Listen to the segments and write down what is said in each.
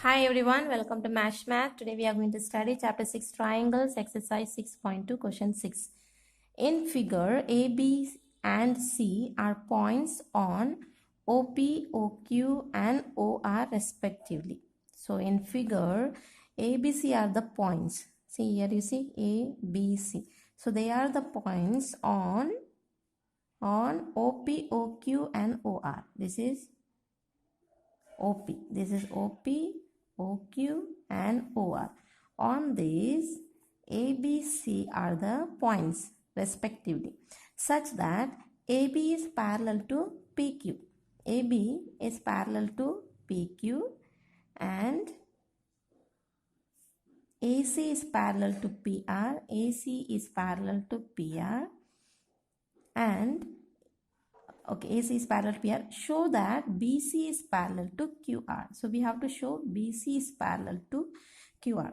Hi everyone, welcome to Mash Math. Today we are going to study chapter 6 triangles, exercise 6.2, question 6. In figure, A, B and C are points on OP, OQ and OR respectively. So in figure, A, B, C are the points. See here you see A, B, C. So they are the points on OP, OQ and OR. This is OP. This is OP, OQ and OR. On these, ABC are the points respectively, such that AB is parallel to PQ. AB is parallel to PQ and AC is parallel to PR, AC is parallel to PR and AC is parallel to PR. Show that BC is parallel to QR. So we have to show BC is parallel to QR.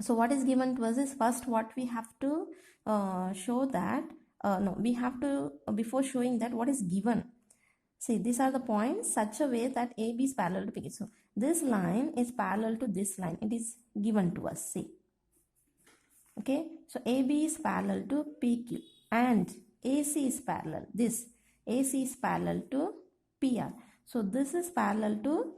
So what is given to us is first what we have to show that we have to before showing that what is given. See, these are the points such a way that AB is parallel to PQ. So this line is parallel to this line. It is given to us. See. Okay. So AB is parallel to PQ and AC is parallel. This AC is parallel to PR. So this is parallel to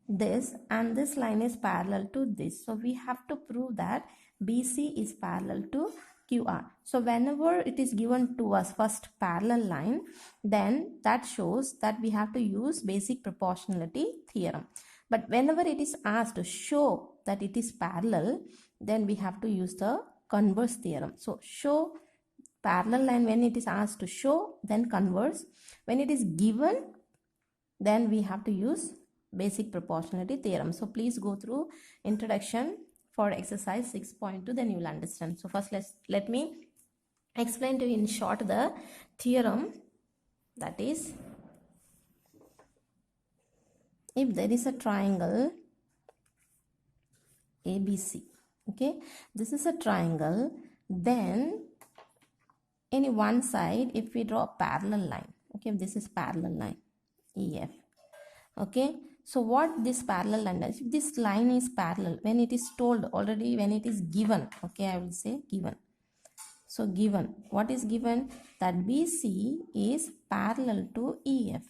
this and this line is parallel to this. So we have to prove that BC is parallel to QR. So whenever it is given to us first parallel line, then that shows that we have to use basic proportionality theorem. But whenever it is asked to show that it is parallel, then we have to use the converse theorem. So show parallel line when it is asked to show, then converse. When it is given, then we have to use basic proportionality theorem. So please go through introduction for exercise 6.2, then you will understand. So first let me explain to you in short the theorem. That is, if there is a triangle ABC, okay, this is a triangle, then any one side, if we draw a parallel line, okay, this is parallel line EF, okay, so what this parallel line does, if this line is parallel, when it is told already, when it is given, okay, I will say given. So given, what is given? That BC is parallel to EF.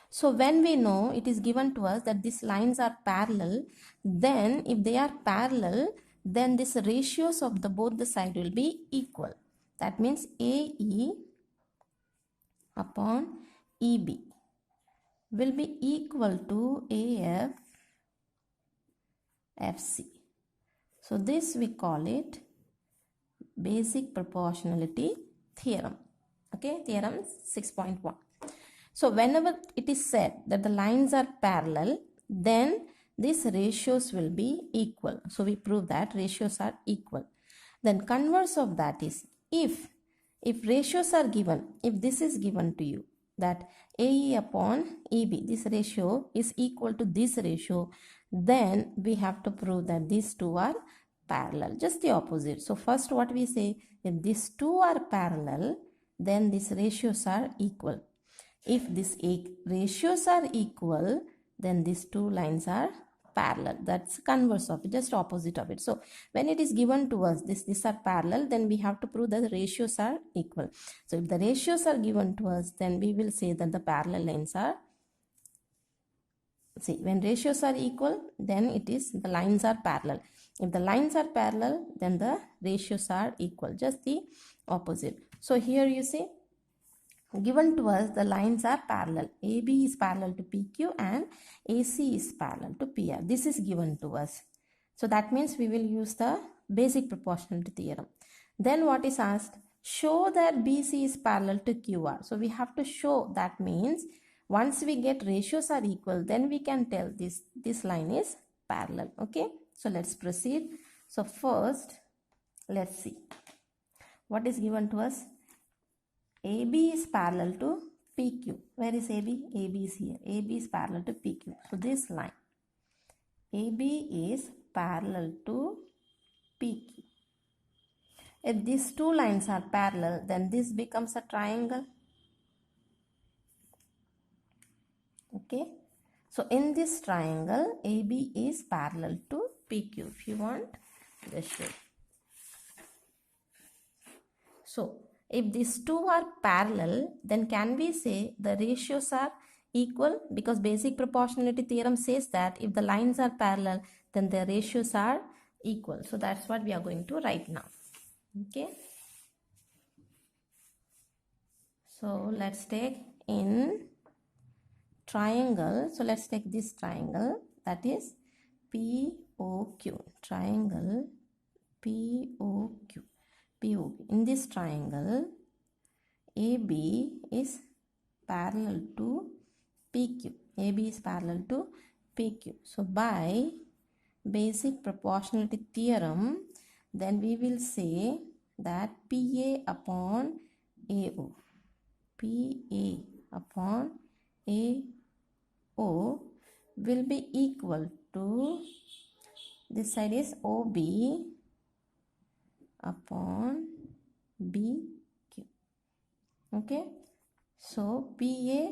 So when we know it is given to us that these lines are parallel, then if they are parallel, then these ratios of the both the side will be equal. That means AE upon EB will be equal to AF FC. So this we call it basic proportionality theorem. Okay, theorem 6.1. So whenever it is said that the lines are parallel, then these ratios will be equal. So we prove that ratios are equal. Then converse of that is, if ratios are given, if this is given to you, that AE upon EB, this ratio is equal to this ratio, then we have to prove that these two are parallel, just the opposite. So first what we say, if these two are parallel, then these ratios are equal. If these ratios are equal, then these two lines are parallel. That's converse of it, just opposite of it. So when it is given to us, these are parallel, then we have to prove that the ratios are equal. So if the ratios are given to us, then we will say that the parallel lines are, see, when ratios are equal, then it is the lines are parallel. If the lines are parallel, then the ratios are equal, just the opposite. So here you see, given to us the lines are parallel. AB is parallel to PQ and AC is parallel to PR. This is given to us. So that means we will use the basic proportionality theorem. Then what is asked? Show that BC is parallel to QR. So we have to show, that means once we get ratios are equal, then we can tell this line is parallel. Okay. So let's proceed. So first, let's see. What is given to us? AB is parallel to PQ. Where is AB? AB is here. AB is parallel to PQ. So this line, AB is parallel to PQ. If these two lines are parallel, then this becomes a triangle. Okay. So in this triangle, AB is parallel to PQ. If you want, just show. So if these two are parallel, then can we say the ratios are equal? Because basic proportionality theorem says that if the lines are parallel, then the ratios are equal. So that's what we are going to write now. Okay. So let's take in triangle. So let's take this triangle, that is POQ. Triangle POQ. POQ. In this triangle, AB is parallel to PQ. AB is parallel to PQ. So by basic proportionality theorem, then we will say that PA upon AO. PA upon AO will be equal to, this side is OB upon BQ. Okay. So PA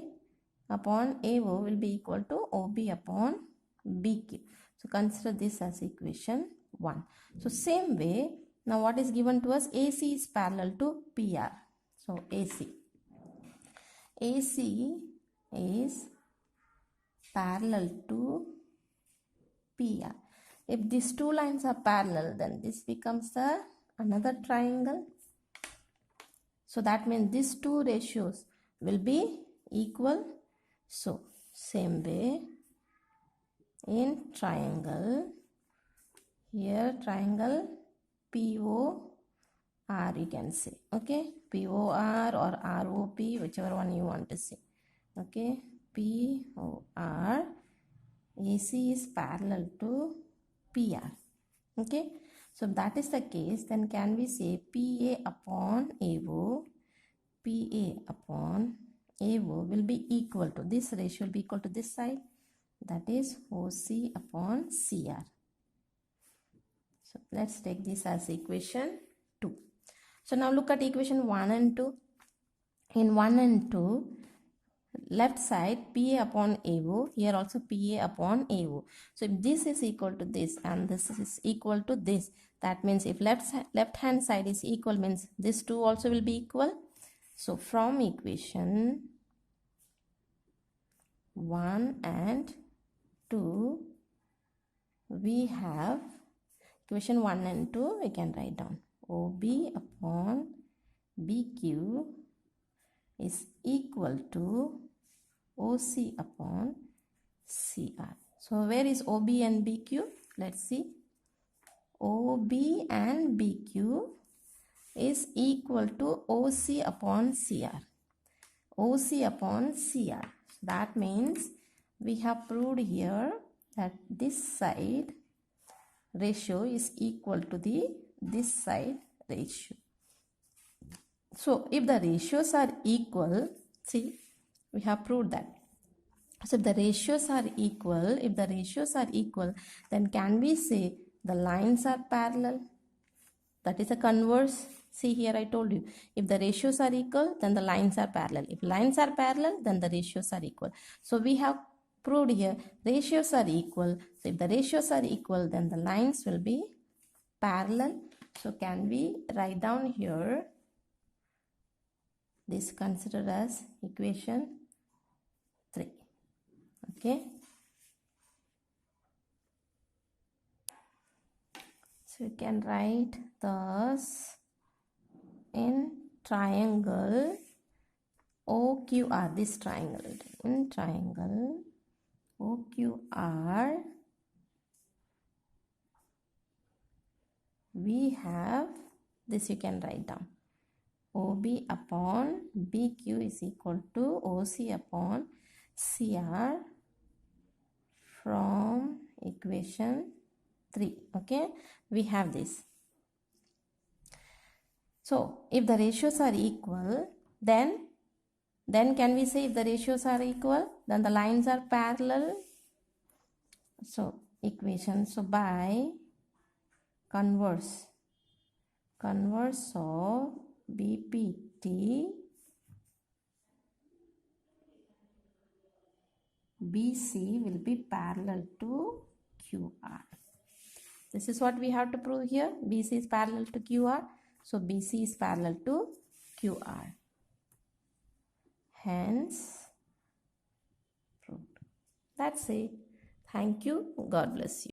upon AO will be equal to OB upon BQ. So consider this as equation 1. So same way, now what is given to us? AC is parallel to PR. So AC is parallel to PR. If these two lines are parallel, then this becomes another triangle. So that means these two ratios will be equal. So same way, in triangle, here triangle POR you can say. Okay, POR or ROP, whichever one you want to say. Okay, POR, AC is parallel to PR. Okay, so if that is the case, then can we say PA upon AO, PA upon AO will be equal to, this ratio will be equal to this side, that is OC upon CR. So let's take this as equation 2. So now look at equation 1 and 2. In 1 and 2, left side PA upon AO, here also PA upon AO. So if this is equal to this and this is equal to this, that means if left hand side is equal, means this two also will be equal. So from equation 1 and 2, we have equation 1 and 2, we can write down OB upon BQ is equal to OC upon CR. So where is OB and BQ? Let's see. OB and BQ is equal to OC upon CR. OC upon CR. That means we have proved here that this side ratio is equal to this side ratio. So if the ratios are equal, see, we have proved that. So if the ratios are equal, then can we say the lines are parallel? That is a converse. See, here I told you, if the ratios are equal, then the lines are parallel. If lines are parallel, then the ratios are equal. So we have proved here ratios are equal. So if the ratios are equal, then the lines will be parallel. So can we write down here, this considered as equation 3. Okay. So you can write thus, in triangle OQR, this triangle, in triangle OQR, we have this, you can write down OB upon BQ is equal to OC upon CR from equation 3. Okay, we have this. So if the ratios are equal, then can we say if the ratios are equal, then the lines are parallel. So equation, so by converse of BPT, BC will be parallel to QR. This is what we have to prove here. BC is parallel to QR. So BC is parallel to QR. Hence, proved. That's it. Thank you. God bless you.